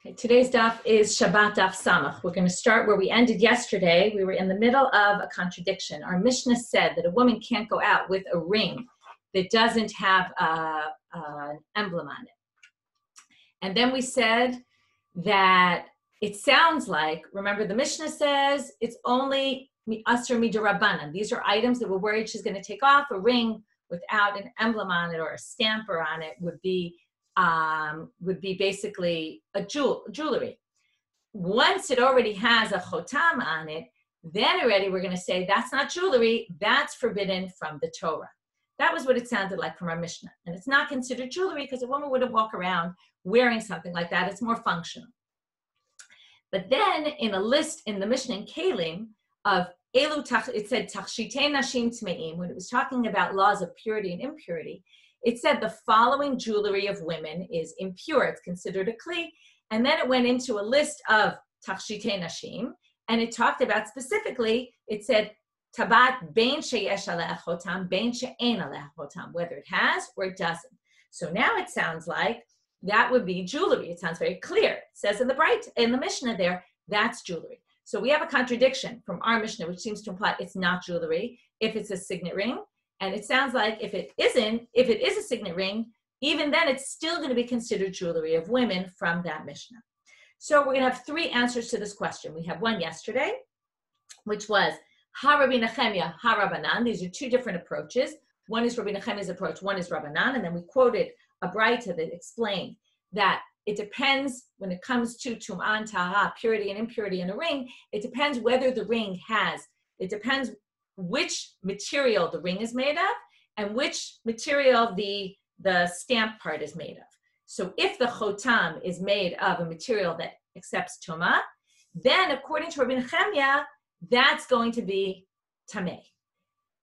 Okay, today's daf is Shabbat daf Samach. We're going to start where we ended yesterday. We were in the middle of a contradiction. Our Mishnah said that a woman can't go out with a ring that doesn't have an emblem on it. And then we said that it sounds like, remember the Mishnah says, it's only asur mid'Rabbanan. These are items that we're worried she's going to take off. A ring without an emblem on it or a stamper on it would be basically a jewelry. Once it already has a chotam on it, then already we're going to say that's not jewelry, that's forbidden from the Torah. That was what it sounded like from our Mishnah. And it's not considered jewelry because a woman wouldn't walk around wearing something like that. It's more functional. But then in a list in the Mishnah in Kalim of it said tachshitei nashim tmeim, when it was talking about laws of purity and impurity, it said the following jewelry of women is impure. It's considered a kli. And then it went into a list of tachshitei nashim, and it talked about specifically, it said, tabat bein sheyesh aleh chotam, bein she'ein aleh chotam, whether it has or it doesn't. So now it sounds like that would be jewelry. It sounds very clear. It says in the Mishnah there, that's jewelry. So we have a contradiction from our Mishnah, which seems to imply it's not jewelry if it's a signet ring. And it sounds like if it is a signet ring, even then it's still going to be considered jewelry of women from that Mishnah. So we're going to have three answers to this question. We have one yesterday, which was Ha Rabbi Nechemia, Ha Rabbanan. These are two different approaches. One is Rabbi Nechemia's approach, one is Rabbanan. And then we quoted a Braita that explained that it depends when it comes to Tum'ah and Tahara, purity and impurity in a ring, it depends whether the ring it depends which material the ring is made of and which material the stamp part is made of. So if the chotam is made of a material that accepts tumah, then according to Rabbi Nechemia, that's going to be tameh.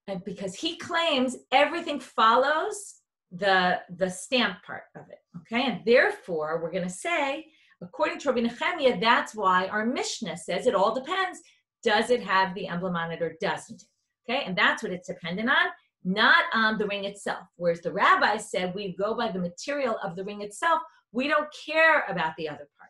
And because he claims everything follows the stamp part of it, okay? And therefore, we're going to say, according to Rabbi Nechemia, that's why our Mishnah says it all depends. Does it have the emblem on it or doesn't it? Okay, and that's what it's dependent on, not on the ring itself. Whereas the rabbi said we go by the material of the ring itself. We don't care about the other part.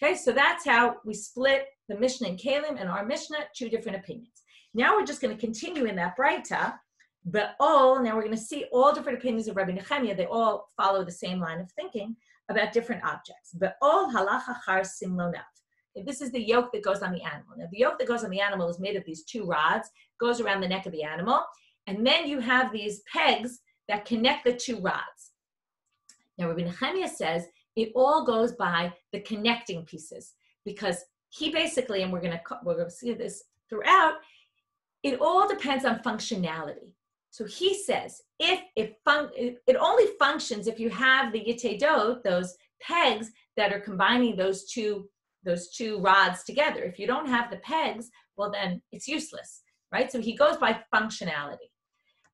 Okay, so that's how we split the Mishnah and Kalim and our Mishnah, two different opinions. Now we're just going to continue in that Braita, now we're going to see all different opinions of Rabbi Nechemia. They all follow the same line of thinking about different objects. But all halacha char simlonav. This is the yoke that goes on the animal. Now, the yoke that goes on the animal is made of these two rods, goes around the neck of the animal, and then you have these pegs that connect the two rods. Now, Rabbi Nechemia says it all goes by the connecting pieces, because he basically, and we're going to see this throughout, it all depends on functionality. So he says it only functions if you have the yitedot, those pegs that are combining those two rods together. If you don't have the pegs, well, then it's useless, right? So he goes by functionality.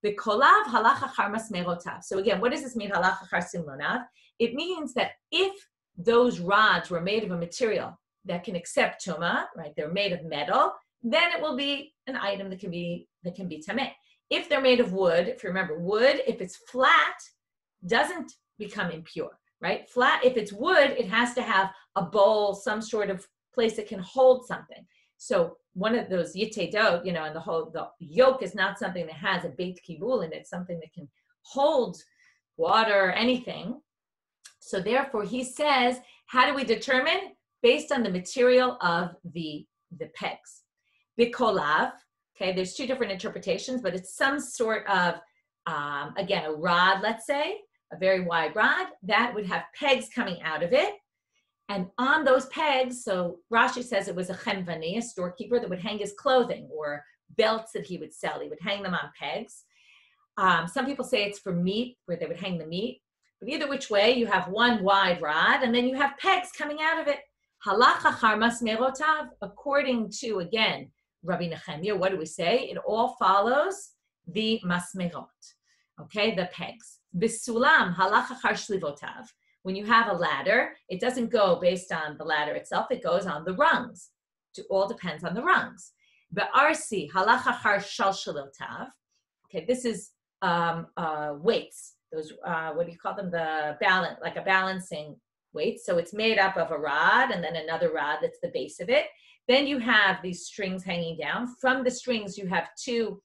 B'kolav halacha char masmerotav. So again, what does this mean, halacha char simlonav? It means that if those rods were made of a material that can accept tumah, right? They're made of metal, then it will be an item that can be tameh. If they're made of wood, if you remember, wood, if it's flat, doesn't become impure. Right? Flat, if it's wood, it has to have a bowl, some sort of place that can hold something. So one of those yitedot, and the yoke is not something that has a beit kibul in it, something that can hold water or anything. So therefore, he says, how do we determine? Based on the material of the pegs. Bikolav, okay, there's two different interpretations, but it's some sort of, again, a rod, let's say, a very wide rod that would have pegs coming out of it. And on those pegs, so Rashi says it was a chemvani, a storekeeper that would hang his clothing or belts that he would sell. He would hang them on pegs. Some people say it's for meat, where they would hang the meat. But either which way, you have one wide rod and then you have pegs coming out of it. Halacha char masmerotav, according to, again, Rabbi Nechemia, what do we say? It all follows the masmerot. Okay, the pegs. Bisulam halacha char shlivotav. When you have a ladder, it doesn't go based on the ladder itself. It goes on the rungs. It all depends on the rungs. Be'arsi halacha char shalshalotav. Okay, this is weights. Those what do you call them? The balance, like a balancing weight. So it's made up of a rod and then another rod that's the base of it. Then you have these strings hanging down. From the strings, you have two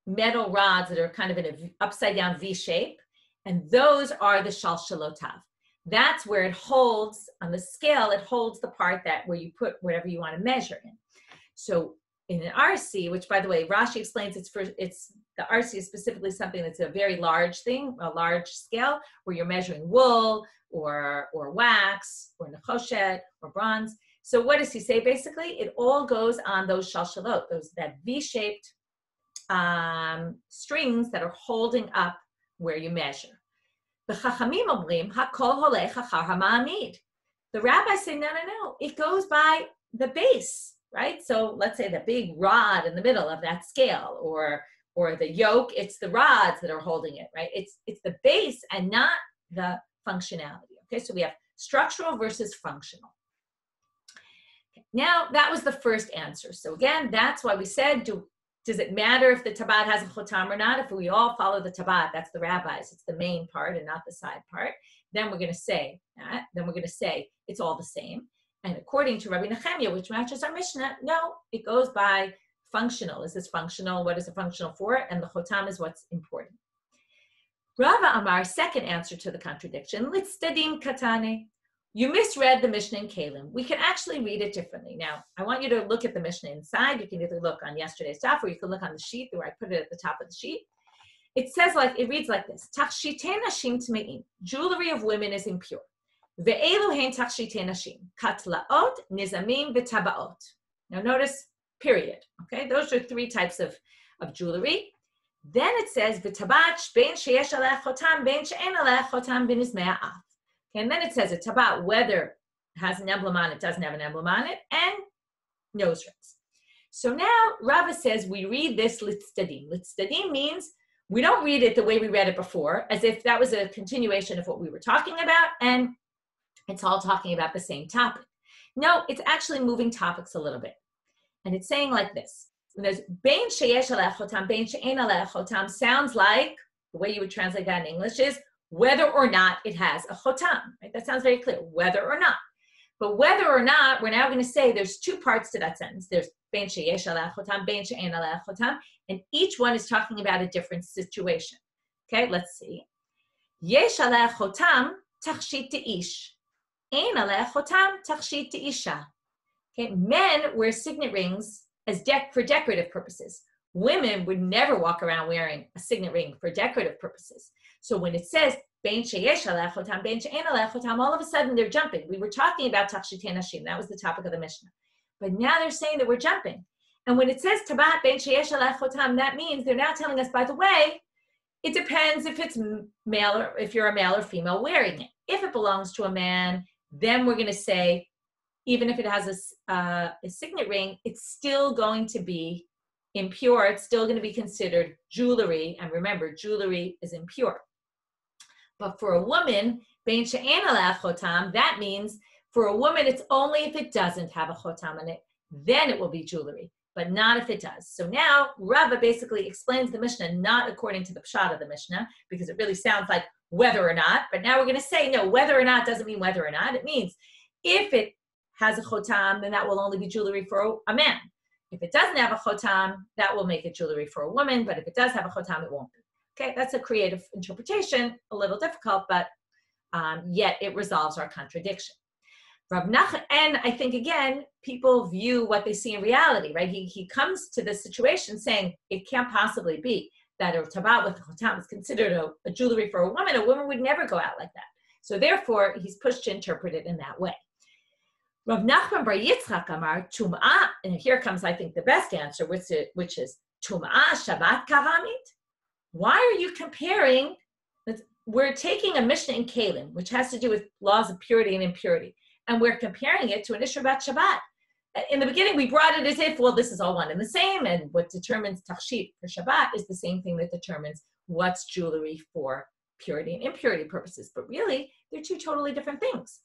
metal rods that are kind of in an upside down V shape. And those are the shalshalotav. That's where it holds, on the scale, it holds the part where you put whatever you want to measure in. So in an RC, which by the way, Rashi explains the RC is specifically something that's a very large thing, a large scale, where you're measuring wool or wax or nechoshet or bronze. So what does he say basically? It all goes on those shalshalot, that V-shaped strings that are holding up where you measure. The rabbis say, no, it goes by the base, right? So let's say the big rod in the middle of that scale, or the yoke, it's the rods that are holding it, right? It's the base and not the functionality. Okay, so we have structural versus functional. Okay. Now, that was the first answer. So again, that's why we said, does it matter if the tabat has a chotam or not? If we all follow the tabat, that's the rabbis, it's the main part and not the side part, then we're going to say that. Then we're going to say it's all the same. And according to Rabbi Nechemia, which matches our Mishnah, no, it goes by functional. Is this functional? What is it functional for? And the chotam is what's important. Rava Amar, second answer to the contradiction, litstadim katane. You misread the Mishnah in Kalim. We can actually read it differently. Now, I want you to look at the Mishnah inside. You can either look on yesterday's daf, or you can look on the sheet where I put it at the top of the sheet. It reads like this: Tachshitei nashim tmeim. Jewelry of women is impure. Ve'elu hein tachshitei nashim. Katlaot, nizamim, v'tabaot. Now notice, period. Okay, those are three types of jewelry. Then it says v'tabat ben sheyesh aleh chotam ben she'en aleh chotam v'nizmei af. And then it says a tabat, whether it has an emblem on it, doesn't have an emblem on it, and nose rings. So now Rava says we read this litstadim. Litstadim means we don't read it the way we read it before, as if that was a continuation of what we were talking about, and it's all talking about the same topic. No, it's actually moving topics a little bit. And it's saying like this. When there's bein sheyesh aleh chotam, bein she'en aleh chotam, sounds like, the way you would translate that in English is, whether or not it has a chotam, right? That sounds very clear, whether or not. But whether or not, we're now going to say there's two parts to that sentence. There's ben sheyesh aleh chotam, ben she'en aleh chotam, and each one is talking about a different situation. Okay, let's see. Yesh aleh chotam tachshit te'ish. Ein aleh chotam tachshit te'isha. Okay, men wear signet rings for decorative purposes. Women would never walk around wearing a signet ring for decorative purposes. So when it says bein sheyesh aleh chotam, bein she'en aleh chotam, all of a sudden they're jumping. We were talking about tachshitei nashim. That was the topic of the Mishnah. But now they're saying that we're jumping. And when it says tabat bein sheyesh aleh chotam, that means they're now telling us, by the way, it depends if it's male or if you're a male or female wearing it. If it belongs to a man, then we're going to say, even if it has a signet ring, it's still going to be impure. It's still going to be considered jewelry. And remember, jewelry is impure. But for a woman, bein she'en aleh chotam, that means for a woman, it's only if it doesn't have a chotam on it, then it will be jewelry, but not if it does. So now Rava basically explains the Mishnah not according to the pshat of the Mishnah, because it really sounds like whether or not, but now we're going to say, no, whether or not doesn't mean whether or not. It means if it has a chotam, then that will only be jewelry for a man. If it doesn't have a chotam, that will make it jewelry for a woman, but if it does have a chotam, it won't be. Okay, that's a creative interpretation, a little difficult, but yet it resolves our contradiction. And I think, again, people view what they see in reality, right? He comes to this situation saying it can't possibly be that a tabat with a chotam is considered a jewelry for a woman. A woman would never go out like that. So therefore, he's pushed to interpret it in that way. Rav Nachman bar Yitzchak Amar Tum'ah, and here comes, I think, the best answer, which is Tum'ah Shabbat Karamit. Why are you comparing? We're taking a Mishnah in Kalim, which has to do with laws of purity and impurity, and we're comparing it to an Isha Bat Shabbat. In the beginning, we brought it as if, well, this is all one and the same, and what determines tachshit for Shabbat is the same thing that determines what's jewelry for purity and impurity purposes. But really, they're two totally different things.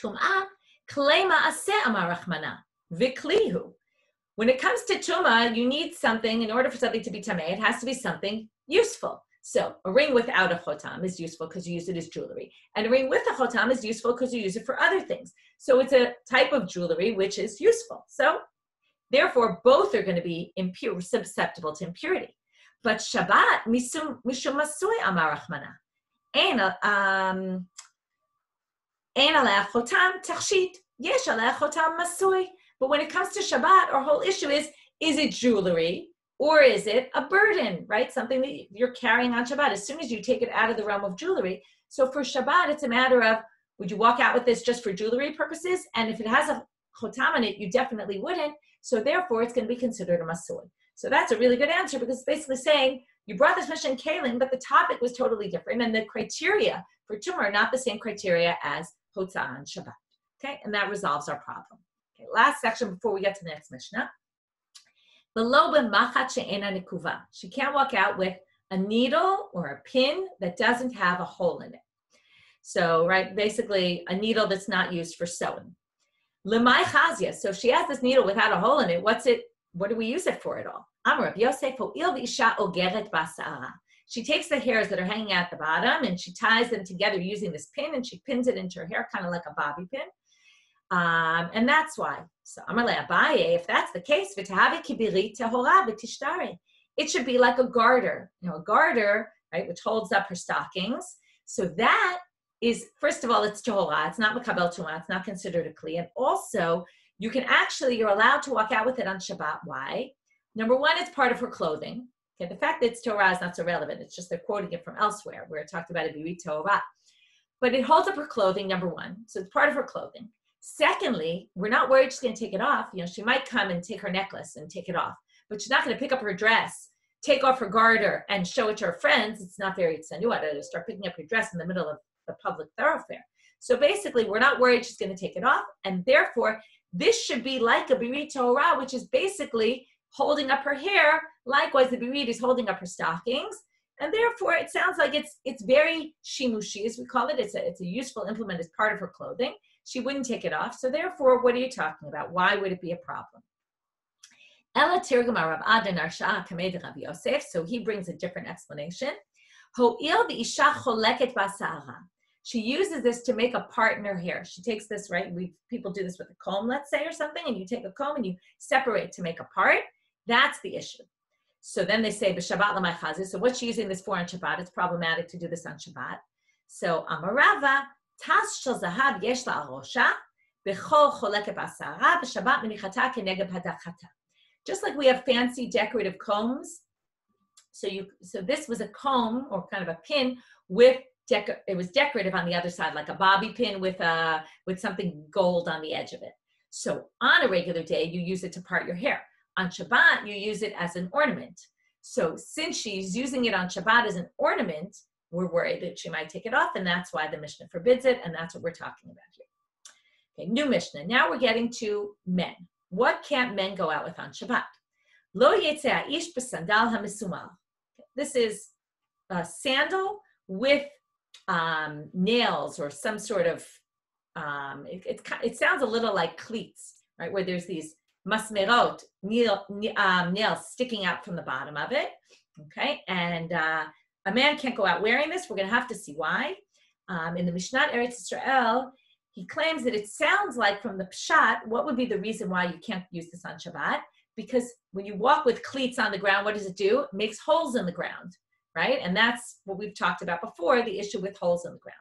Tum'ah, klei ma'aseh amar Rachmana, v'klihu. When it comes to tumah, you need something, in order for something to be tameh, it has to be something useful, So a ring without a chotam is useful because you use it as jewelry. And a ring with a chotam is useful because you use it for other things. So it's a type of jewelry which is useful. So therefore, both are going to be impure, susceptible to impurity. But Shabbat, mishum masui amar Rachmana. Ein aleh chotam tachshit. Yesh aleh chotam masui. But when it comes to Shabbat, our whole issue is it jewelry or is it a burden, right? Something that you're carrying on Shabbat. As soon as you take it out of the realm of jewelry. So for Shabbat, it's a matter of, would you walk out with this just for jewelry purposes? And if it has a chotam on it, you definitely wouldn't. So therefore, it's going to be considered a masui. So that's a really good answer because it's basically saying, you brought this mission in Kalim, but the topic was totally different. And the criteria for tumor are not the same criteria as Hotzah and Shabbat. Okay, and that resolves our problem. Okay, last section before we get to the next Mishnah. She can't walk out with a needle or a pin that doesn't have a hole in it. So, right, basically a needle that's not used for sewing. Lemai chazia. So if she has this needle without a hole in it, what do we use it for at all? She takes the hairs that are hanging at the bottom and she ties them together using this pin and she pins it into her hair, kind of like a bobby pin. And that's why. So Abaye, if that's the case, it should be like a garter, a garter, right, which holds up her stockings. So that is, first of all, it's Tehorah. It's not Makabel Tumah. It's not considered a Kli. And also, you're allowed to walk out with it on Shabbat. Why? Number one, it's part of her clothing. Okay, the fact that it's Torah is not so relevant. It's just they're quoting it from elsewhere where it talked about it being Torah. But it holds up her clothing, number one. So it's part of her clothing. Secondly, we're not worried she's going to take it off. She might come and take her necklace and take it off, but she's not going to pick up her dress, take off her garter, and show it to her friends. It's not very tzanuah to start picking up your dress in the middle of the public thoroughfare. So basically, we're not worried she's going to take it off, and therefore, this should be like a birit Torah, which is basically holding up her hair. Likewise, the birit is holding up her stockings, and therefore, it sounds like it's very shimushi, as we call it. It's a useful implement as part of her clothing. She wouldn't take it off. So therefore, what are you talking about? Why would it be a problem? So he brings a different explanation. She uses this to make a part in her hair. She takes this, right? People do this with a comb, let's say, or something, and you take a comb and you separate to make a part. That's the issue. So then they say, b'Shabbat l'may chazi. So what's she using this for on Shabbat? It's problematic to do this on Shabbat. So Amarava, Tas shel zahav yesh la arosha, b'chol choleket b'asara, b'Shabbat menichata keneged hadachata. Just like we have fancy decorative combs. So this was a comb or kind of a pin with it was decorative on the other side, like a bobby pin with something gold on the edge of it. So on a regular day, you use it to part your hair. On Shabbat, you use it as an ornament. So since she's using it on Shabbat as an ornament, we're worried that she might take it off, and that's why the Mishnah forbids it, and that's what we're talking about here. Okay, new Mishnah. Now we're getting to men. What can't men go out with on Shabbat? Lo yetzeh ha'ish b'sandal ha'mesumal. This is a sandal with nails or some sort of, it sounds a little like cleats, right? Where there's these masmerot, nails sticking out from the bottom of it, okay? And a man can't go out wearing this. We're going to have to see why. In the Mishnat Eretz Yisrael, he claims that it sounds like from the Pshat, what would be the reason why you can't use this on Shabbat? Because when you walk with cleats on the ground, what does it do? It makes holes in the ground, right? And that's what we've talked about before, the issue with holes in the ground.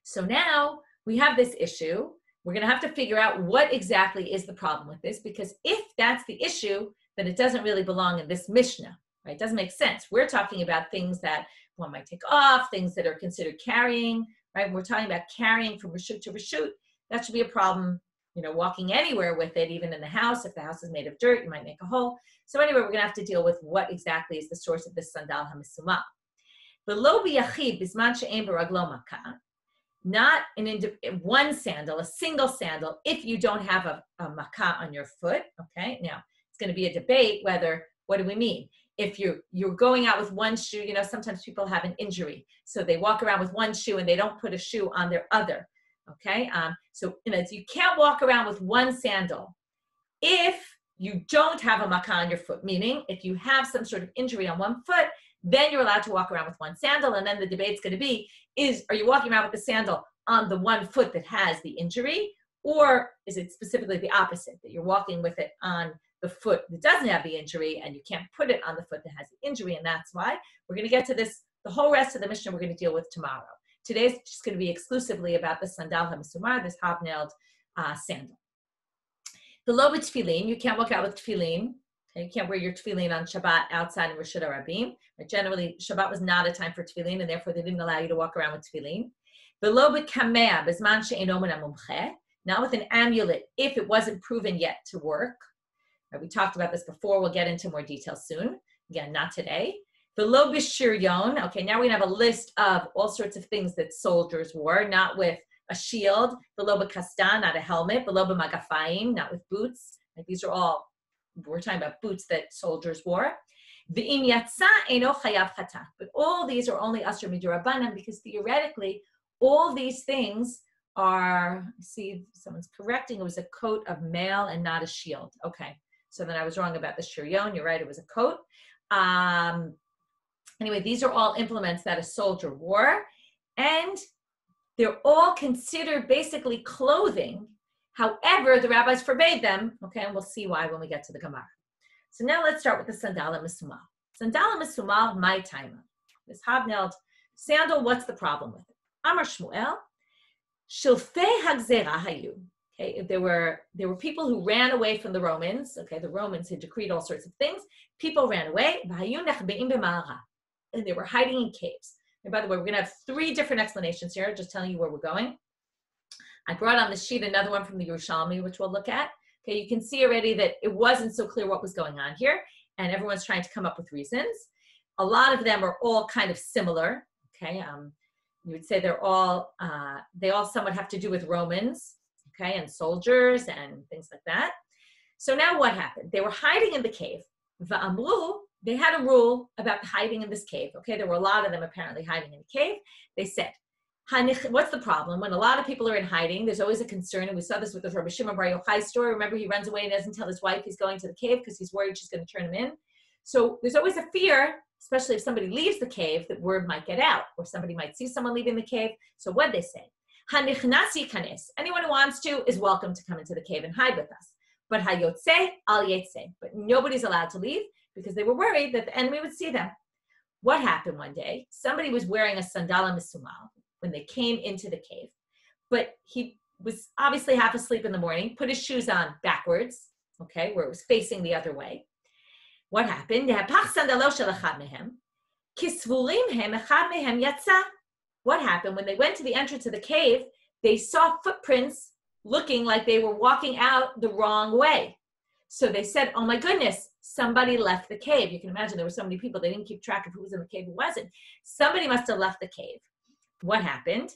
So now we have this issue. We're going to have to figure out what exactly is the problem with this, because if that's the issue, then it doesn't really belong in this Mishnah, right? It doesn't make sense. We're talking about things that one might take off, things that are considered carrying, right? We're talking about carrying from reshut to reshut. That should be a problem, walking anywhere with it, even in the house. If the house is made of dirt, you might make a hole. So anyway, we're going to have to deal with what exactly is the source of this sandal hamisuma. V'lo b'yachid bisman she'en b'raglo makah. Not one sandal, a single sandal, if you don't have a makah on your foot, okay? Now, it's going to be a debate whether, what do we mean? If you're going out with one shoe, sometimes people have an injury. So they walk around with one shoe and they don't put a shoe on their other, okay? So you can't walk around with one sandal if you don't have a makah on your foot, meaning if you have some sort of injury on one foot, then you're allowed to walk around with one sandal. And then the debate's going to be, are you walking around with the sandal on the one foot that has the injury, or is it specifically the opposite, that you're walking with it on the foot that doesn't have the injury and you can't put it on the foot that has the injury? And that's why we're going to get to this. The whole rest of the Mishnah we're going to deal with tomorrow. Today's just going to be exclusively about the sandal hamisumar, this hobnailed sandal. The lo b'tefillin, you can't walk out with tefillin. Okay? You can't wear your tefillin on Shabbat outside in Reshut HaRabim. But generally, Shabbat was not a time for tefillin, and therefore they didn't allow you to walk around with tefillin. The lo b'kamea b'zman she'eno min hamumche, not with an amulet if it wasn't proven yet to work. Right, we talked about this before. We'll get into more detail soon. Again, not today. The lo b'shiryon. Okay, now we have a list of all sorts of things that soldiers wore, not with a shield. The lo b'kastan, not a helmet. The lo b'magafayim, not with boots. Like these are all, we're talking about boots that soldiers wore. V'im yatsa eno chayav chatat. But all these are only asher midurabanan, because theoretically, all these things are, see, someone's correcting, it was a coat of mail and not a shield. Okay, so then I was wrong about the shiryon. You're right, it was a coat. Anyway, these are all implements that a soldier wore, and they're all considered basically clothing. However, the rabbis forbade them, okay, and we'll see why when we get to the Gemara. So now let's start with the sandal hamisumar. Sandal hamisumar, my timer. This hobnailed sandal, what's the problem with it? Amar Shmuel, shilfei hagzera hayu. Okay, there were people who ran away from the Romans. Okay, the Romans had decreed all sorts of things. People ran away, and they were hiding in caves. And by the way, we're going to have 3 different explanations here, just telling you where we're going. I brought on the sheet another one from the Yerushalmi, which we'll look at. Okay, you can see already that it wasn't so clear what was going on here, and everyone's trying to come up with reasons. A lot of them are all kind of similar. Okay, you would say they all somewhat have to do with Romans, okay, and soldiers and things like that. So now what happened? They were hiding in the cave. Va'amru, they had a rule about hiding in this cave. Okay, there were a lot of them apparently hiding in the cave. They said, what's the problem? When a lot of people are in hiding, there's always a concern, and we saw this with the Rabbi Shimon Bar Yochai's story. Remember, he runs away and doesn't tell his wife he's going to the cave because he's worried she's going to turn him in. So there's always a fear, especially if somebody leaves the cave, that word might get out, or somebody might see someone leaving the cave. So what they say? Hanichnasi kanes. Anyone who wants to is welcome to come into the cave and hide with us. But hayotze al yetze. But nobody's allowed to leave because they were worried that the enemy would see them. What happened one day? Somebody was wearing a sandal hamisumar when they came into the cave, but he was obviously half asleep in the morning, put his shoes on backwards, okay, where it was facing the other way. What happened? What happened? When they went to the entrance of the cave, they saw footprints looking like they were walking out the wrong way. So they said, oh my goodness, somebody left the cave. You can imagine there were so many people, they didn't keep track of who was in the cave, who wasn't. Somebody must have left the cave. What happened?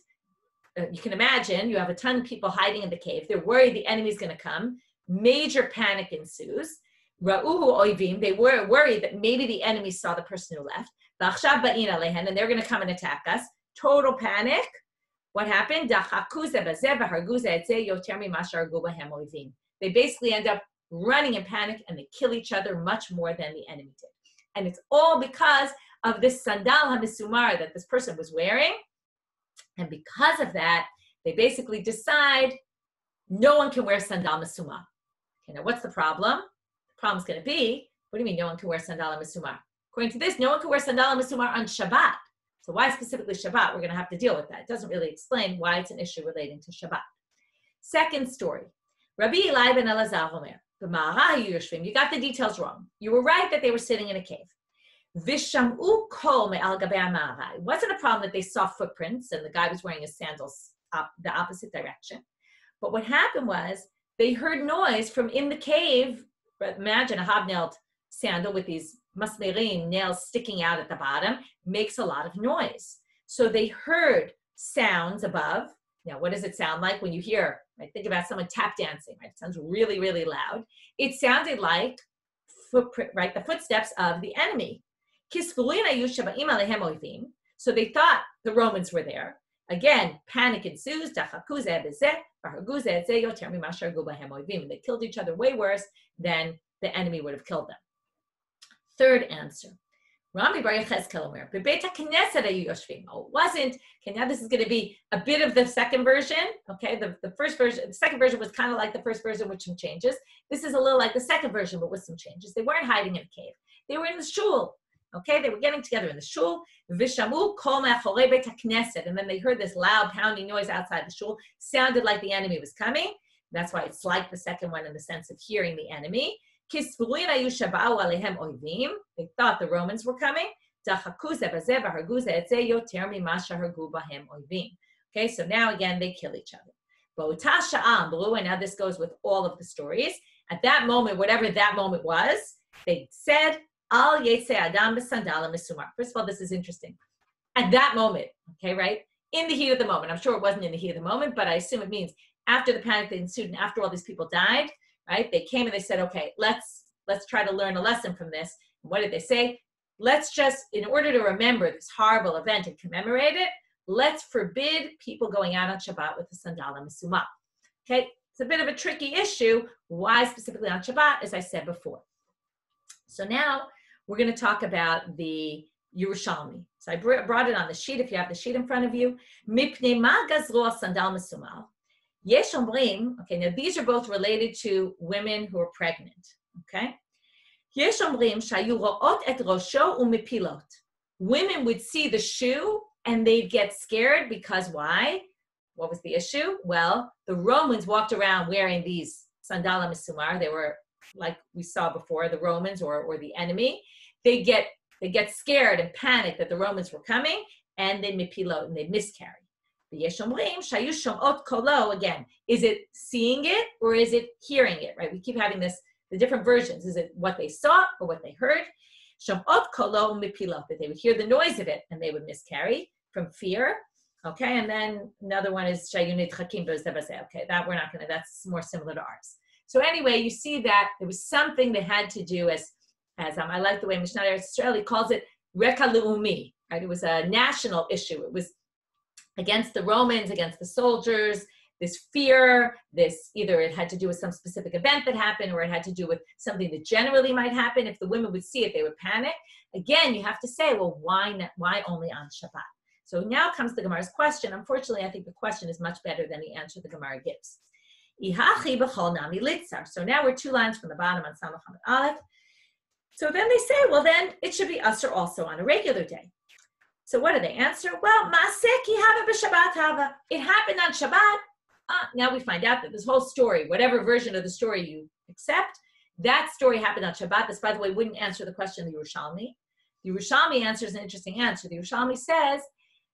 You can imagine you have a ton of people hiding in the cave. They're worried the enemy's going to come. Major panic ensues. Ra'uhu oivim, they were worried that maybe the enemy saw the person who left. And they're going to come and attack us. Total panic. What happened? They basically end up running in panic, and they kill each other much more than the enemy did. And it's all because of this sandal hamisumar that this person was wearing. And because of that, they basically decide no one can wear sandal hamisumar. Okay, now what's the problem? The problem's going to be, what do you mean no one can wear sandal hamisumar? According to this, no one can wear sandal hamisumar on Shabbat. So why specifically Shabbat? We're going to have to deal with that. It doesn't really explain why it's an issue relating to Shabbat. Second story. Rabbi Eli ben Elazar Omer, you got the details wrong. You were right that they were sitting in a cave. Vishamu kol me'al gabei ha'ma'ara. It wasn't a problem that they saw footprints and the guy was wearing his sandals the opposite direction. But what happened was they heard noise from in the cave. Imagine a hobnailed sandal with these masmerim, nails sticking out at the bottom, makes a lot of noise. So they heard sounds above. Now, what does it sound like when you hear, right? Think about someone tap dancing, right? It sounds really, really loud. It sounded like footprint, right? The footsteps of the enemy. So they thought the Romans were there. Again, panic ensues. They killed each other way worse than the enemy would have killed them. Third answer. Rami Bar Yechezkel Omer, Bebeit HaKnesset Hayu Yoshvim. Oh, it wasn't. Okay, now this is going to be a bit of the second version. Okay, the first version, the second version was kind of like the first version with some changes. This is a little like the second version, but with some changes. They weren't hiding in a cave. They were in the shul. Okay, they were getting together in the shul. Vishamu kol me'achorei Beit HaKnesset, and then they heard this loud pounding noise outside the shul. Sounded like the enemy was coming. That's why it's like the second one in the sense of hearing the enemy. They thought the Romans were coming. Okay, so now again, they kill each other. And now this goes with all of the stories. At that moment, whatever that moment was, they said, first of all, this is interesting. At that moment, okay, right? In the heat of the moment. I'm sure it wasn't in the heat of the moment, but I assume it means after the panic that ensued and after all these people died, right? They came and they said, okay, let's try to learn a lesson from this. And what did they say? Let's just, in order to remember this horrible event and commemorate it, let's forbid people going out on Shabbat with the sandal and mesumah. Okay, it's a bit of a tricky issue. Why specifically on Shabbat, as I said before. So now we're going to talk about the Yerushalmi. So I brought it on the sheet, if you have the sheet in front of you. Mipnei ma gazru al sandal mesumah. Yesh omrim, okay, now these are both related to women who are pregnant, okay? Yesh omrim shayu ro'ot et rosho umepilot. Women would see the shoe and they'd get scared because why? What was the issue? Well, the Romans walked around wearing these sandal mesumar. They were, like we saw before, the Romans or the enemy. They get scared and panic that the Romans were coming, and they mepilot and they miscarry. Again, is it seeing it or is it hearing it, right? We keep having the different versions. Is it what they saw or what they heard? That they would hear the noise of it and they would miscarry from fear. Okay, and then another one is okay, that we're not going to, that's more similar to ours. So anyway, you see that there was something that had to do as I like the way Mishnah Israeli calls it, reka le'umi, right? It was a national issue. It was against the Romans, against the soldiers, this fear, either it had to do with some specific event that happened or it had to do with something that generally might happen. If the women would see it, they would panic. Again, you have to say, well, why only on Shabbat? So now comes the Gemara's question. Unfortunately, I think the question is much better than the answer the Gemara gives. So now we're 2 lines from the bottom on Samach Hamad Aleph. So then they say, well, then it should be usher also on a regular day. So what do they answer? Well, Ma'aseki hava b'Shabbat hava. It happened on Shabbat. Now we find out that this whole story, whatever version of the story you accept, that story happened on Shabbat. This, by the way, wouldn't answer the question of the Yerushalmi. The Yerushalmi answers an interesting answer. The Yerushalmi says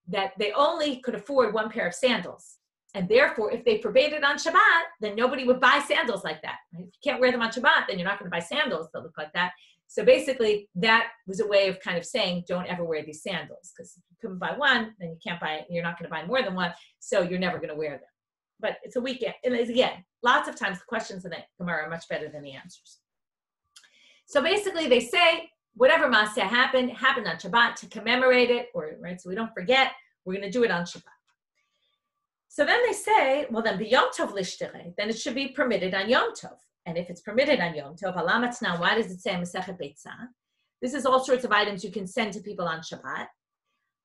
that they only could afford 1 pair of sandals. And therefore, if they forbade it on Shabbat, then nobody would buy sandals like that. Right? If you can't wear them on Shabbat, then you're not going to buy sandals that look like that. So basically, that was a way of kind of saying, don't ever wear these sandals, because if you couldn't buy one, then you're not going to buy more than one, so you're never going to wear them. But it's a weekend. And again, lots of times the questions in the Gemara are much better than the answers. So basically, they say, whatever Maaseh happened on Shabbat to commemorate it, right? So we don't forget, we're going to do it on Shabbat. So then they say, well, then b'Yom Tov lishtere, then it should be permitted on Yom Tov. And if it's permitted on Yom Tov, alamatna, why does it say Masechet Beitzah? This is all sorts of items you can send to people on Shabbat.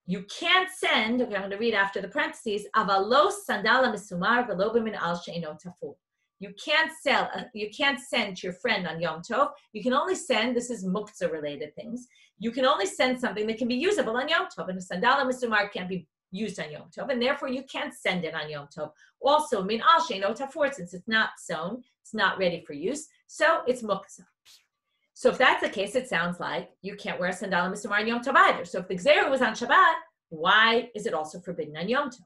You can't send, okay, I'm going to read after the parentheses, avalos sandala misumar velo b'min al she'ino tafur. You can't send to your friend on Yom Tov. You can only send, this is muktzah related things, you can only send something that can be usable on Yom Tov. And a sandala misumar can't be used on Yom Tov, and therefore you can't send it on Yom Tov. Also, min al she'ino tafur, since it's not sewn, it's not ready for use, so it's muktzah. So if that's the case, it sounds like you can't wear a sandal and misumar on Yom Tov either. So if the Gzera was on Shabbat, why is it also forbidden on Yom Tov?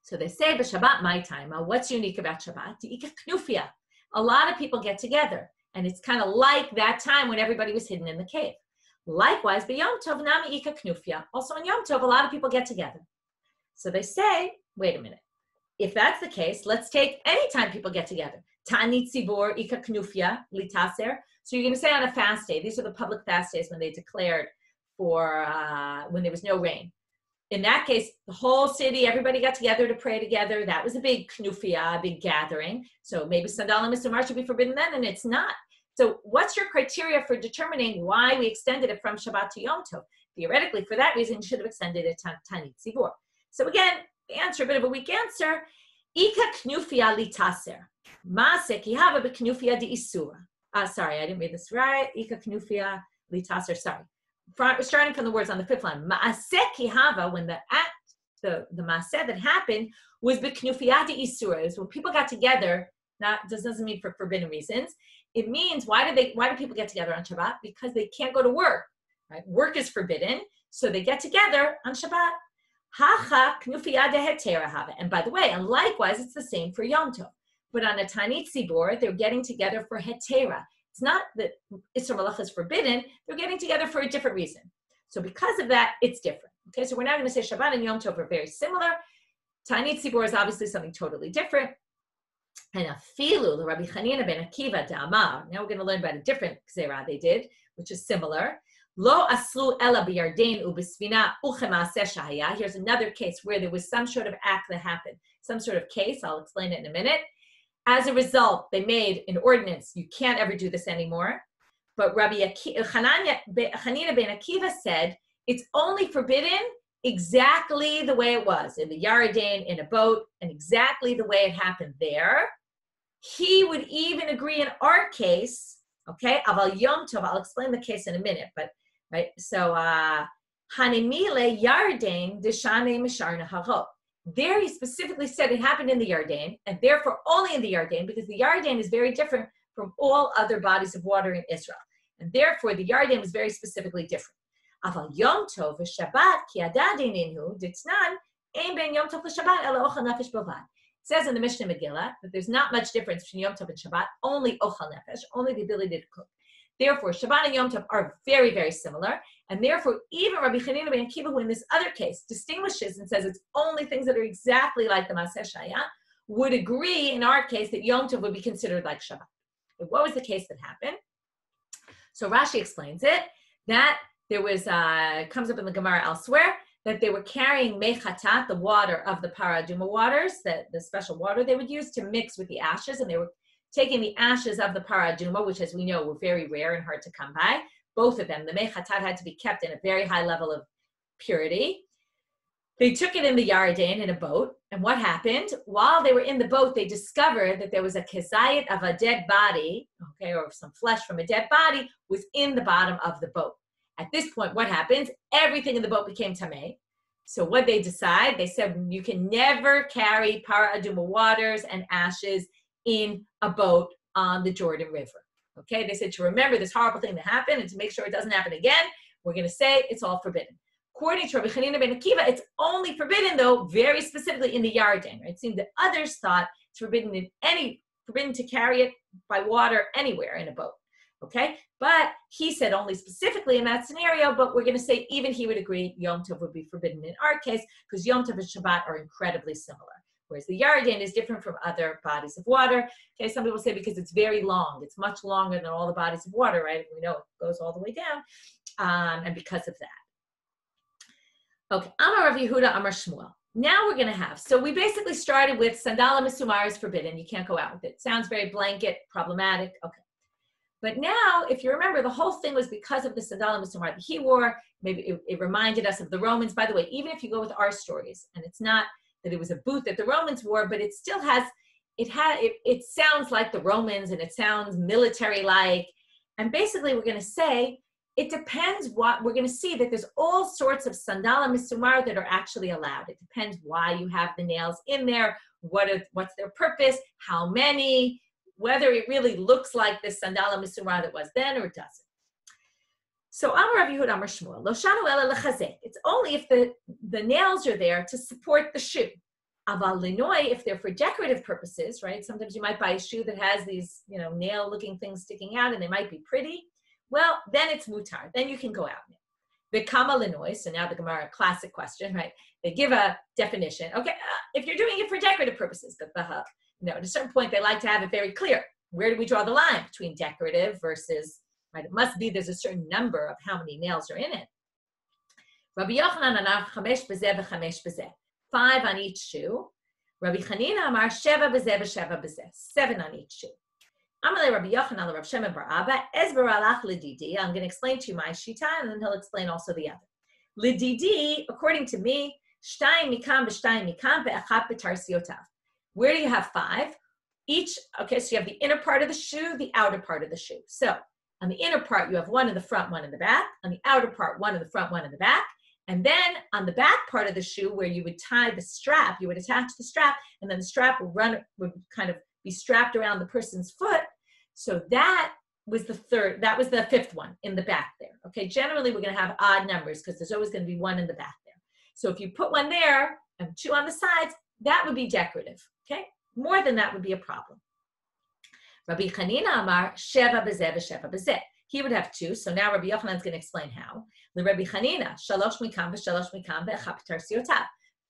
So they say, b'Shabbat my time. What's unique about Shabbat? Knufia. A lot of people get together, and it's kind of like that time when everybody was hidden in the cave. Likewise, b'Yom Tov nami ika knufia. Also on Yom Tov, a lot of people get together. So they say, wait a minute. If that's the case, let's take any time people get together. Ta'anit tzibor ika knufia litaser. So you're going to say on a fast day. These are the public fast days when they declared for when there was no rain. In that case, the whole city, everybody got together to pray together. That was a big knufia, a big gathering. So maybe sandal and misumar should be forbidden then, and it's not. So what's your criteria for determining why we extended it from Shabbat to Yom Tov? Theoretically, for that reason, you should have extended it to Tanit Zibor. So again, the answer, a bit of a weak answer. Ika knufia litaser. Maase ki hava beknufia di isura. Sorry, I didn't read this right. Ika knufia litaser, sorry. Starting from the words on the fifth line. Maase ki hava, when the act, the maase that happened was beknufia di isura. It was when people got together. This doesn't mean for forbidden reasons. It means why do people get together on Shabbat? Because they can't go to work. Right? Work is forbidden, so they get together on Shabbat. Hacha knufia de hetera hava. And by the way, and likewise, it's the same for Yom Tov. But on a Tanit Zibor, they're getting together for hetera. It's not that Isra Malach is forbidden. They're getting together for a different reason. So because of that, it's different. Okay, so we're now going to say Shabbat and Yom Tov are very similar. Tanit Zibor is obviously something totally different. And afilu, Rabbi Chanina ben Akiva da'amar. Now we're going to learn about a different gzera they did, which is similar. Lo aslu ela biyarden ubisvina uchemaaseh shahaya. Here's another case where there was some sort of act that happened, some sort of case. I'll explain it in a minute. As a result, they made an ordinance. You can't ever do this anymore. But Rabbi Chanina ben Akiva said it's only forbidden exactly the way it was in the Yarden, in a boat, and exactly the way it happened there. He would even agree in our case, okay, Aval Yom Tov, I'll explain the case in a minute, but, right, so, Hanimile Yarden Deshane Misharna Harot. There he specifically said it happened in the Yarden, and therefore only in the Yarden, because the Yarden is very different from all other bodies of water in Israel. And therefore the Yarden was very specifically different. Aval Yom Tov v'Shabbat ki adadininu ditnan ein ben Yom Tov v'Shabbat ela ochal nefesh bavad. It says in the Mishnah Megillah that there's not much difference between Yom Tov and Shabbat, only ochal nefesh, only the ability to cook. Therefore, Shabbat and Yom Tov are very, very similar, and therefore even Rabbi Chanina ben Akiva, who in this other case distinguishes and says it's only things that are exactly like the Maaseh Shaya, would agree in our case that Yom Tov would be considered like Shabbat. And what was the case that happened? So Rashi explains it, that there was, comes up in the Gemara elsewhere, that they were carrying mechatat, the water of the paraduma waters, the special water they would use to mix with the ashes, and they were taking the ashes of the paraduma, which as we know were very rare and hard to come by. Both of them, the mechatat had to be kept in a very high level of purity. They took it in the Yarden in a boat, and what happened? While they were in the boat, they discovered that there was a kezayit of a dead body, okay, or some flesh from a dead body was in the bottom of the boat. At this point, what happens? Everything in the boat became tamei. So what they decide, they said, you can never carry para aduma waters and ashes in a boat on the Jordan River. Okay, they said to remember this horrible thing that happened and to make sure it doesn't happen again, we're going to say it's all forbidden. According to Rabbi Chanina ben Akiva, it's only forbidden, though, very specifically in the Yarden. Right? It seemed that others thought it's forbidden to carry it by water anywhere in a boat. Okay, but he said only specifically in that scenario, but we're going to say even he would agree Yom Tov would be forbidden in our case because Yom Tov and Shabbat are incredibly similar, whereas the Yarden is different from other bodies of water. Okay, some people say because it's very long, it's much longer than all the bodies of water, right? We know it goes all the way down, and because of that. Okay, Amar Rav Yehuda, Amar Shmuel. Now we're going to have, so we basically started with Sandala Misumar is forbidden, you can't go out with it. Sounds very blanket, problematic, okay. But now, if you remember, the whole thing was because of the sandal and misumar that he wore. Maybe it reminded us of the Romans. By the way, even if you go with our stories, and it's not that it was a boot that the Romans wore, but it still has, it sounds like the Romans, and it sounds military-like. And basically, we're going to say, it depends what, we're going to see that there's all sorts of sandal and misumar that are actually allowed. It depends why you have the nails in there, what's their purpose, how many, whether it really looks like this sandala misumar that was then or doesn't. So Amar Rav Yehuda Amar Shmuel, Lo shanu ela lechazek. It's only if the nails are there to support the shoe. Aval linoi, if they're for decorative purposes, right? Sometimes you might buy a shoe that has these, nail-looking things sticking out, and they might be pretty. Well, then it's mutar. Then you can go out in it. V'kama linoi. So now the Gemara, classic question, right? They give a definition. Okay, if you're doing it for decorative purposes, but at a certain point, they like to have it very clear. Where do we draw the line between decorative versus, right? It must be there's a certain number of how many nails are in it. Rabbi Yochanan amar chamesh bezeh v'chamesh bezeh. 5 on each shoe. Rabbi Chanina amar sheva bezeh v'sheva bezeh. 7 on each shoe. Amalei Rabbi Yochanan Rav Shimon bar Abba Esber alach lididi. I'm going to explain to you my shita, and then he'll explain also the other. Lididi, according to me, shtayim mikam b'shtayim mikam ve'achat b'tarsiotav. Where do you have 5? Each, okay, so you have the inner part of the shoe, the outer part of the shoe. So on the inner part, you have 1 in the front, 1 in the back. On the outer part, 1 in the front, 1 in the back. And then on the back part of the shoe, where you would tie the strap, you would attach the strap, and then the strap would kind of be strapped around the person's foot. So that was the 5th one in the back there. Okay, generally we're going to have odd numbers because there's always going to be 1 in the back there. So if you put 1 there and 2 on the sides, that would be decorative. Okay, more than that would be a problem. Rabbi Chanina Amar Sheva B'zeh v'Sheva B'zeh. He would have 2. So now Rabbi Yochanan is going to explain how. Rabbi Chanina Shalosh mikam v'Shalosh mikam ve'achap tarsiotav.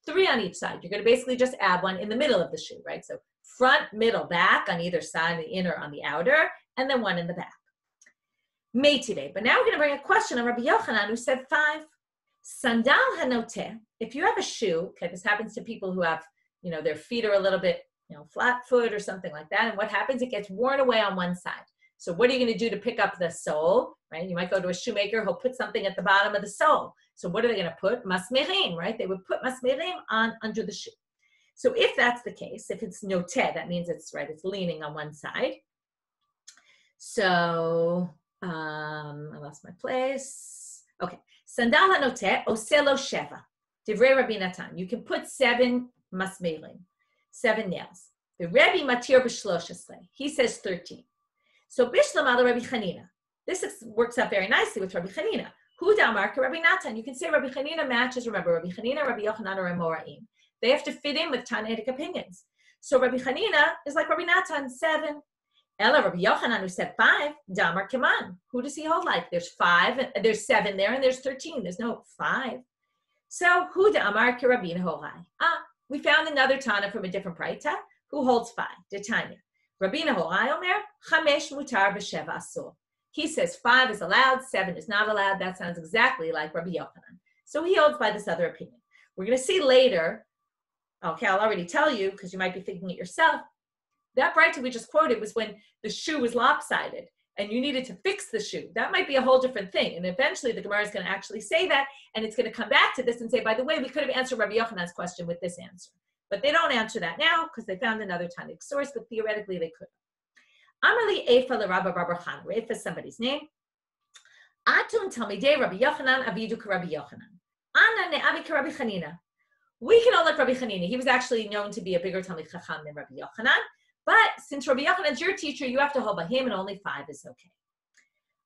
3 on each side. You're going to basically just add 1 in the middle of the shoe, right? So front, middle, back on either side, the inner on the outer, and then 1 in the back. Meitive. But now we're going to bring a question on Rabbi Yochanan who said 5. Sandal hanoteh. If you have a shoe, okay, this happens to people who have, their feet are a little bit, flat foot or something like that. And what happens? It gets worn away on one side. So what are you going to do to pick up the sole, right? You might go to a shoemaker, he'll put something at the bottom of the sole. So what are they going to put? Masmerim, right? They would put masmerim under the shoe. So if that's the case, if it's noteh, that means it's leaning on one side. So I lost my place. Okay. Sandal hanoteh oselo sheva. Divrei Rabbi Natan. You can put 7 masmerim, 7 nails. The Rebbe matir b'shloshesrei. He says 13. So bishlam ala Rabbi Chanina. This works out very nicely with Rabbi Chanina. Hu damar ka Rabbi Natan. You can say Rabbi Chanina matches. Remember, Rabbi Chanina, Rabbi Yochanan are Amoraim. They have to fit in with Tanaitic opinions. So Rabbi Chanina is like Rabbi Natan, 7. Ella Rabbi Yochanan, who said 5, damar kiman. Who does he hold like? There's 5, there's 7 there, and there's 13. There's no 5. So hu damar ka Rabbi Horai. We found another Tana from a different Praita who holds 5. Detanya. Rabbeinu Horai Omer, 5 mutar v'sheva asur. He says 5 is allowed, 7 is not allowed. That sounds exactly like Rabbi Yochanan. So he holds by this other opinion. We're going to see later, okay, I'll already tell you because you might be thinking it yourself. That Braita we just quoted was when the shoe was lopsided and you needed to fix the shoe. That might be a whole different thing. And eventually the Gemara is going to actually say that, and it's going to come back to this and say, by the way, we could have answered Rabbi Yochanan's question with this answer. But they don't answer that now because they found another Tanaic source, but theoretically they could. Amali Eifa l'Rabba Bar Chan. Eifa is somebody's name. Atun Talmidei Rabbi Yochanan Avidu Rabbi Yochanan. Ana ne'avi Rabbi Chanina. We can all like Rabbi Chanina. He was actually known to be a bigger Talmid Chacham than Rabbi Yochanan. But since Rabbi Yochanan's your teacher, you have to hold by him, and only 5 is okay.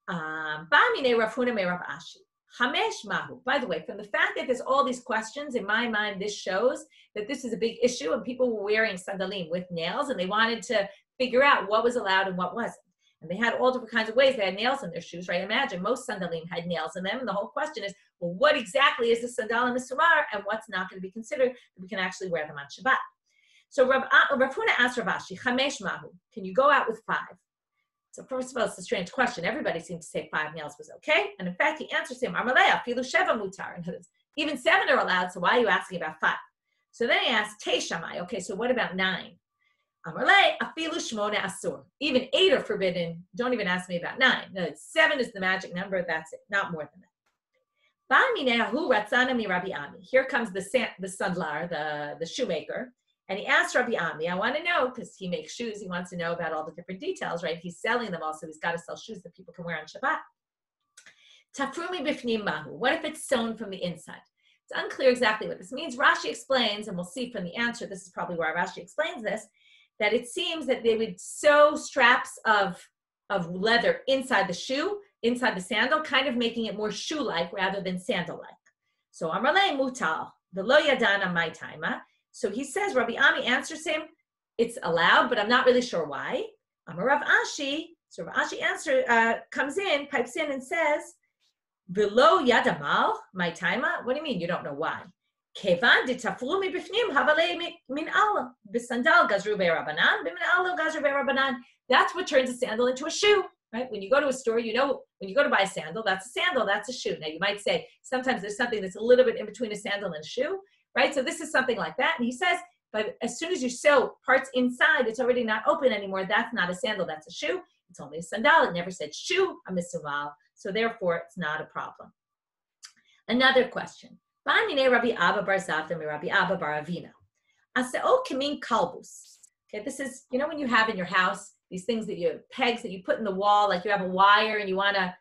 Ba'amine Rav Huna me Rav Ashi. Chamesh mahu. By the way, from the fact that there's all these questions, in my mind, this shows that this is a big issue, and people were wearing sandalim with nails, and they wanted to figure out what was allowed and what wasn't. And they had all different kinds of ways. They had nails in their shoes, right? Imagine most sandalim had nails in them, and the whole question is, well, what exactly is the sandal and the surar, and what's not going to be considered that we can actually wear them on Shabbat? So Rav Huna asked Rav Ashi, Chamesh mahu, can you go out with 5? So first of all, it's a strange question. Everybody seemed to say 5 nails was okay. And in fact, he answers him, Amalei, afilu sheva mutar. Even 7 are allowed, so why are you asking about 5? So then he asked, Teishamai, okay, so what about 9? Amalei, afilu shmona asur. Even 8 are forbidden. Don't even ask me about 9. No, 7 is the magic number. That's it. Not more than that. Here comes the sandlar, the shoemaker. And he asked Rabbi Ami, I want to know, because he makes shoes, he wants to know about all the different details, right? He's selling them also. He's got to sell shoes that people can wear on Shabbat. Tafrumi bifnim mahu. What if it's sewn from the inside? It's unclear exactly what this means. Rashi explains, and we'll see from the answer, this is probably where Rashi explains this, that it seems that they would sew straps of leather inside the shoe, inside the sandal, kind of making it more shoe-like rather than sandal-like. So Amarle mutal, the lo yadana my taima. So he says, Rabbi Ami answers him, it's allowed, but I'm not really sure why. Amar Rav Ashi, so Rav Ashi comes in, pipes in and says, V'lo yadamal, my taima? What do you mean you don't know why? Kevan ditafru mi bifnim havalei min ala. B'sandal gazru be'rabanan, b'min ala gazru be'rabanan. That's what turns a sandal into a shoe, right? When you go to a store, you know, when you go to buy a sandal, that's a shoe. Now you might say, sometimes there's something that's a little bit in between a sandal and a shoe, right? So this is something like that. And he says, but as soon as you sew parts inside, it's already not open anymore. That's not a sandal, that's a shoe. It's only a sandal. It never said shoe, a misumal. So therefore, it's not a problem. Another question. Rabbi Abba bar Zavda, Rabbi Abba bar Avina. Aseo kamin kalbus. Okay, this is, you know, when you have in your house these things that you pegs that you put in the wall, like you have a wire and you want to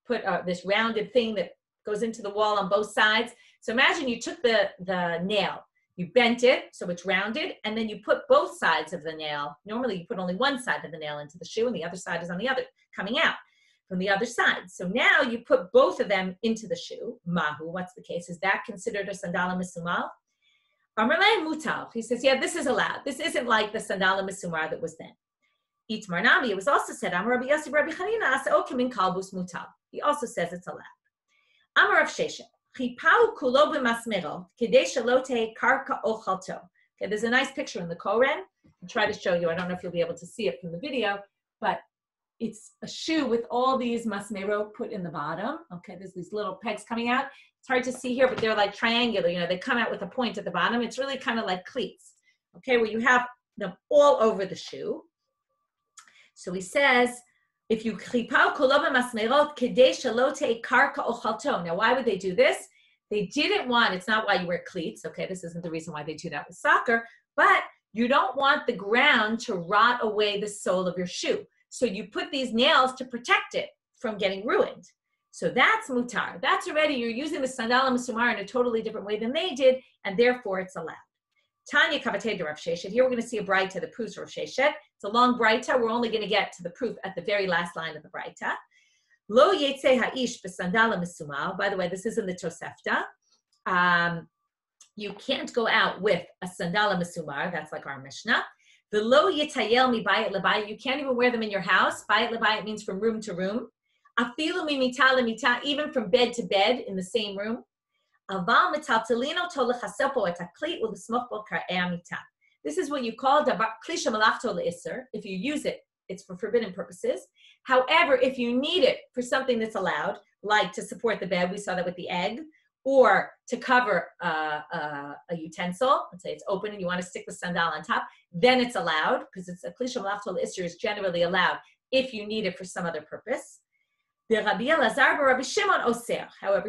put this rounded thing that goes into the wall on both sides. So imagine you took the nail, you bent it so it's rounded, and then you put both sides of the nail. Normally you put only one side of the nail into the shoe and the other side is on the other, coming out from the other side. So now you put both of them into the shoe. Mahu, what's the case? Is that considered a sandala misumal? Amarle mutal. He says, yeah, this is allowed. This isn't like the sandala misumar that was then. Itmar nami, it was also said, Amar Rabbi Yossi Rabbi Chanina asa okim min kalbus mutal. He also says it's allowed. Amar Rav Sheshet, chipau kulo b'masmero, kedei shelo tehei karka ochalto. Okay, there's a nice picture in the Koren. I'll try to show you. I don't know if you'll be able to see it from the video, but it's a shoe with all these masmero put in the bottom. Okay, there's these little pegs coming out. It's hard to see here, but they're like triangular. You know, they come out with a point at the bottom. It's really kind of like cleats. Okay, where you have them all over the shoe. So he says, if you chipau kulo b'masmerot kedei shelo tehei karka ochalto. Now, why would they do this? They didn't want, it's not why you wear cleats. Okay, this isn't the reason why they do that with soccer, but you don't want the ground to rot away the sole of your shoe. So you put these nails to protect it from getting ruined. So that's mutar. That's already, you're using the sandal and misumar in a totally different way than they did, and therefore it's allowed. Tanya kavatei de Rav Sheshet. Here we're going to see a braita that proves Rav Sheshet. It's a long braita. We're only going to get to the proof at the very last line of the braita. Lo yetze ha'ish b'sandal misumar. By the way, this is in the Tosefta. You can't go out with a sandal misumar. That's like our Mishnah. The lo yitayel mi bayit lebayit. You can't even wear them in your house. Bayit lebayit means from room to room. Afilu mi mita lemita, even from bed to bed in the same room. Aval metaltalino tolechasepo et aklit u'lesmoch bo kar'ei amita. This is what you call klisha malachto le'isser. If you use it, it's for forbidden purposes. However, if you need it for something that's allowed, like to support the bed, we saw that with the egg, or to cover a utensil, let's say it's open and you want to stick the sandal on top, then it's allowed, because it's a klisha malachto le'isser is generally allowed if you need it for some other purpose. However,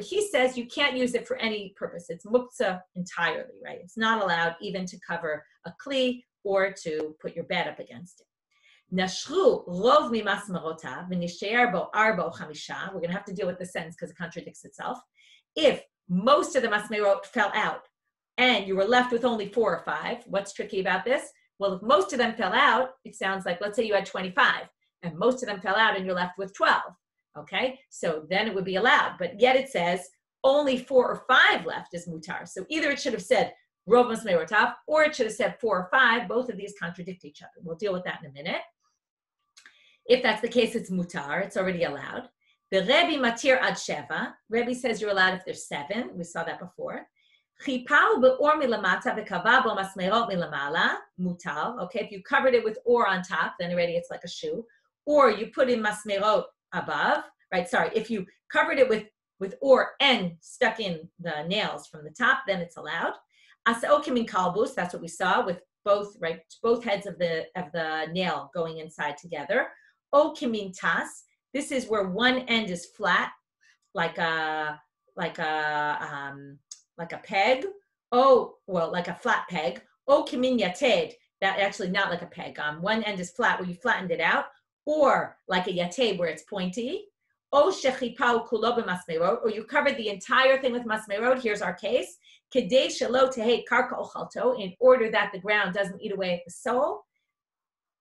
he says you can't use it for any purpose. It's muktzah entirely, right? It's not allowed even to cover a kli or to put your bed up against it. We're going to have to deal with the sentence because it contradicts itself. If most of the masmerot fell out and you were left with only 4 or 5, what's tricky about this? Well, if most of them fell out, it sounds like, let's say you had 25 and most of them fell out and you're left with 12. Okay, so then it would be allowed, but yet it says only 4 or 5 left is mutar. So either it should have said rov masmerotav, or it should have said 4 or 5. Both of these contradict each other. We'll deal with that in a minute. If that's the case, it's mutar. It's already allowed. The Rebbe matir ad sheva. Rebbe says you're allowed if there's 7. We saw that before. Chipau be'or milamata v'kava bo masmerot milamala mutar. Okay, if you covered it with or on top, then already it's like a shoe. Or you put in masmerot above, right? Sorry, if you covered it with or and stuck in the nails from the top, then it's allowed. Asaokim in kalbus, that's what we saw with both, right? Both heads of the nail going inside together. O kimin tas, this is where one end is flat, like a peg. Oh, well, like a flat peg. O kimin yated, that actually not like a peg. One end is flat where you flattened it out. Or like a yateh where it's pointy, or you covered the entire thing with masmerot. Here's our case: kedei shelo tehei karka ochalto, in order that the ground doesn't eat away at the sole.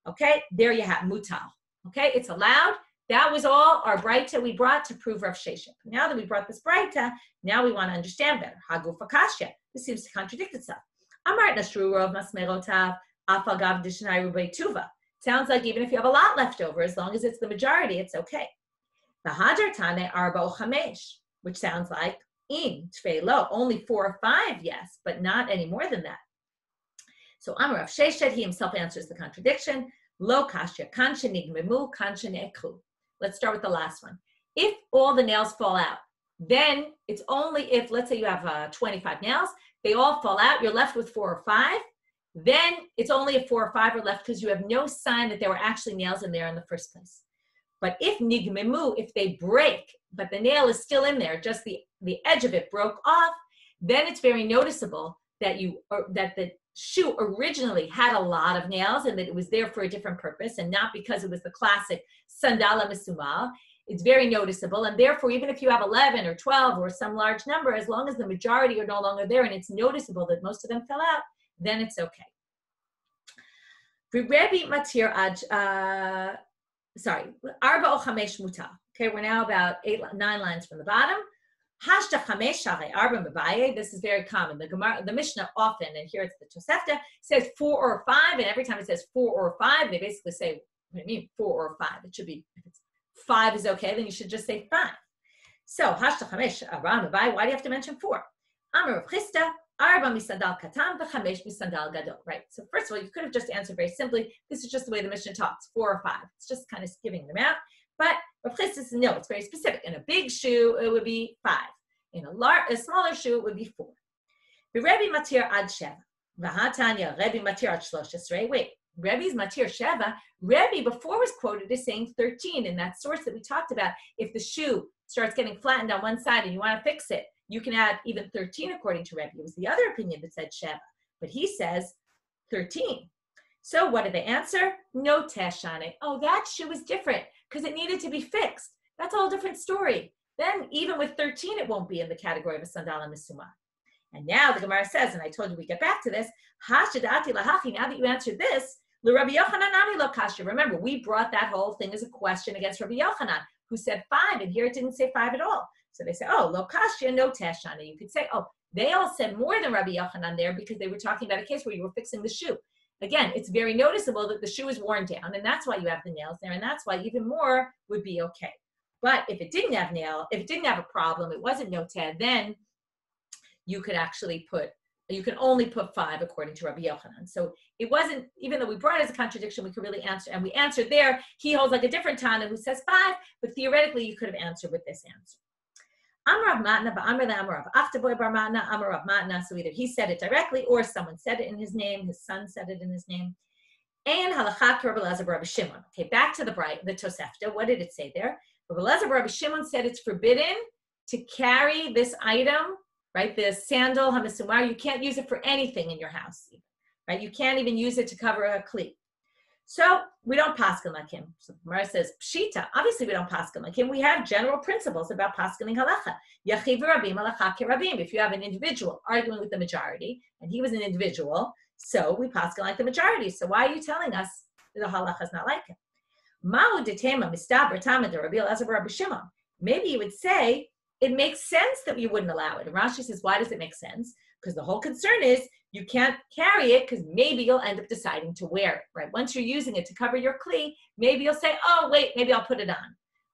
Okay, there you have mutal. Okay, it's allowed. That was all our braita we brought to prove Rav Sheshet. Now that we brought this braita, now we want to understand better. Hagufa kashya. This seems to contradict itself. Amar nashru rov masmerotav afagav dishnai rubei tuva. Sounds like even if you have a lot left over, as long as it's the majority, it's okay. The Hajar Tane Arba Chamesh, which sounds like in Tfeilo, only 4 or 5, yes, but not any more than that. So Amar Rav Sheshet, he himself answers the contradiction. Lo kashya kansha nigmemu kansha ne'ekhu. Let's start with the last one. If all the nails fall out, then it's only if, let's say you have 25 nails, they all fall out, you're left with 4 or 5. then it's only a 4 or 5 are left because you have no sign that there were actually nails in there in the first place. But if nigmemu, if they break, but the nail is still in there, just the edge of it broke off, then it's very noticeable that the shoe originally had a lot of nails and that it was there for a different purpose and not because it was the classic sandala misumal. It's very noticeable, and therefore, even if you have 11 or 12 or some large number, as long as the majority are no longer there and it's noticeable that most of them fell out, then it's okay. Rebbe matir arba o chamesh mutar. Okay, we're now about 9 lines from the bottom. Hashta chamesh shari arba mevaye. This is very common. The Mishnah often, and here it's the Tosefta, says 4 or 5, and every time it says 4 or 5, they basically say, what do you mean 4 or 5? It should be, if it's 5 is okay, then you should just say 5. So, hashta chamesh arba mevaye. Why do you have to mention 4? Amar Rav Chisda, arba misandal katan v'chamesh misandal gadol. Right. So first of all, you could have just answered very simply. This is just the way the Mishnah talks. 4 or 5. It's just kind of giving them out. But Rav Chisda says no. It's very specific. In a big shoe, it would be 5. In a smaller shoe, it would be 4. Rebbe matir ad sheva. V'hatanya Rebbe matir ad shloshes. Wait. Rebbe's matir sheva. Rebbe before was quoted as saying 13 in that source that we talked about. If the shoe starts getting flattened on one side and you want to fix it, you can add even 13 according to Rebbe. It was the other opinion that said Sheva, but he says 13. So what did they answer? No tesh on it. Oh, that shoe was different because it needed to be fixed. That's a whole different story. Then even with 13, it won't be in the category of a sandal and misuma. And now the Gemara says, and I told you we get back to this, hashadati lahachi, now that you answered this, l'Rabbi Yochanan ani lo kasha. Remember, we brought that whole thing as a question against Rabbi Yochanan, who said 5, and here it didn't say 5 at all. So they say, oh, lo kashya, no tashana. You could say, oh, they all said more than Rabbi Yochanan there because they were talking about a case where you were fixing the shoe. Again, it's very noticeable that the shoe is worn down, and that's why you have the nails there, and that's why even more would be okay. But if it didn't have if it didn't have a problem, it wasn't no tad, then you could actually you can only put 5 according to Rabbi Yochanan. So it wasn't, even though we brought it as a contradiction, we could really answer, and we answered there. He holds like a different Tana who says 5, but theoretically you could have answered with this answer. Amar Rav Matna, Ba'amar the Amar Rav Achtaboy Bar Matna, Amar Rav Matna. So either he said it directly or someone said it in his name, his son said it in his name. And halachat Rabbi Elazar Rabbi Shimon. Okay, back to the Tosefta. What did it say there? Rabbi Elazar Rabbi Shimon said it's forbidden to carry this item, right? The sandal hamisumar. You can't use it for anything in your house, right? You can't even use it to cover a kli. So we don't paskin like him. So Gemara says, Pshita, obviously we don't paskin like him. We have general principles about paskining halacha. Yachiv rabim halacha kerabim. If you have an individual arguing with the majority, and he was an individual, so we paskin like the majority. So why are you telling us that the halacha is not like him? Ma'u detema mistaber tamid Rabbi Elazar Rabbi Shimon. Maybe you would say it makes sense that you wouldn't allow it. And Rashi says, why does it make sense? Because the whole concern is you can't carry it because maybe you'll end up deciding to wear it, right? Once you're using it to cover your kli, maybe you'll say, oh, wait, maybe I'll put it on,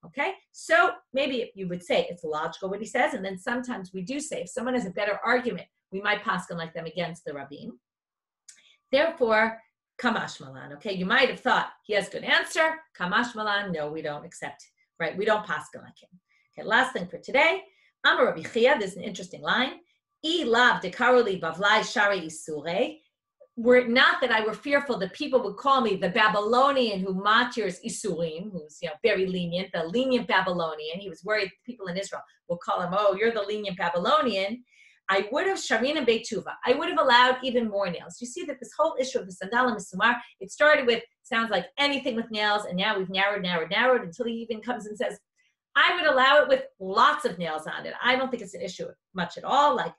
okay? So maybe you would say it's logical what he says, and then sometimes we do say if someone has a better argument, we might paskin like them against the rabbim. Therefore, kamash malan, okay? You might have thought he has a good answer. Kamash malan, no, we don't accept, right? We don't paskin like him. Okay, last thing for today. Amar Rabbi Chia, this is an interesting line. I lav dekaroli bavlai shari isure. Were it not that I were fearful that people would call me the Babylonian who matirs isurim, who's very lenient, the lenient Babylonian. He was worried people in Israel will call him, oh, you're the lenient Babylonian. I would have sharina beituva. I would have allowed even more nails. You see that this whole issue of the sandal and misumar, it started with sounds like anything with nails, and now we've narrowed until he even comes and says, I would allow it with lots of nails on it. I don't think it's an issue much at all. Like,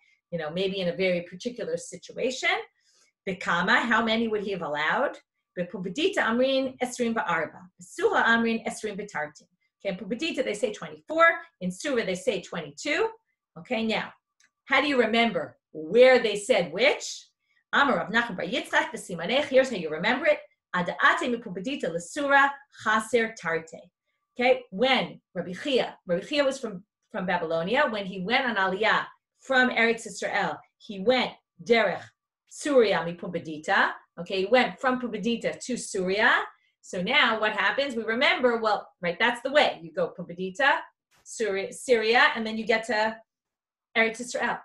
maybe in a very particular situation. Bekama, how many would he have allowed? Bepubedita amrin esrim ba'arba. Besuha amrin esrim betartin. Okay, in Pubedita they say 24. In Surah they say 22. Okay, now, how do you remember where they said which? Amar Rav Nachman bar Yitzchak b'simanech. Here's how you remember it. Adaate mipubedita l'sura chaser tarte. Okay, when Rabbi Chia was from Babylonia, when he went on Aliyah from Eretz Yisrael, he went derech Surya mipubedita. Okay, he went from Pubedita to Surya. So now what happens? We remember, well, right, that's the way. You go Pubedita, Syria, and then you get to Eretz Yisrael.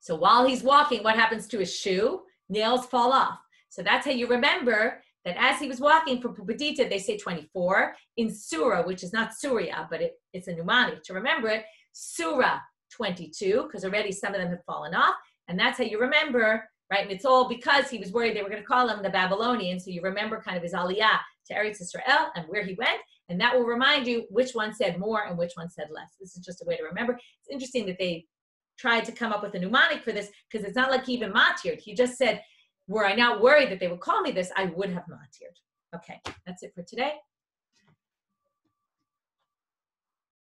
So while he's walking, what happens to his shoe? nails fall off. So that's how you remember that as he was walking for Pupadita, they say 24. In Surah, which is not Surya, but it's a mnemonic to remember it, Surah 22, because already some of them have fallen off. And that's how you remember, right? And it's all because he was worried they were going to call him the Babylonian. So you remember kind of his aliyah to Eretz Israel and where he went. And that will remind you which one said more and which one said less. This is just a way to remember. It's interesting that they tried to come up with a mnemonic for this, because it's not like he even matired. He just said, were I not worried that they would call me this, I would have matired. Okay, that's it for today.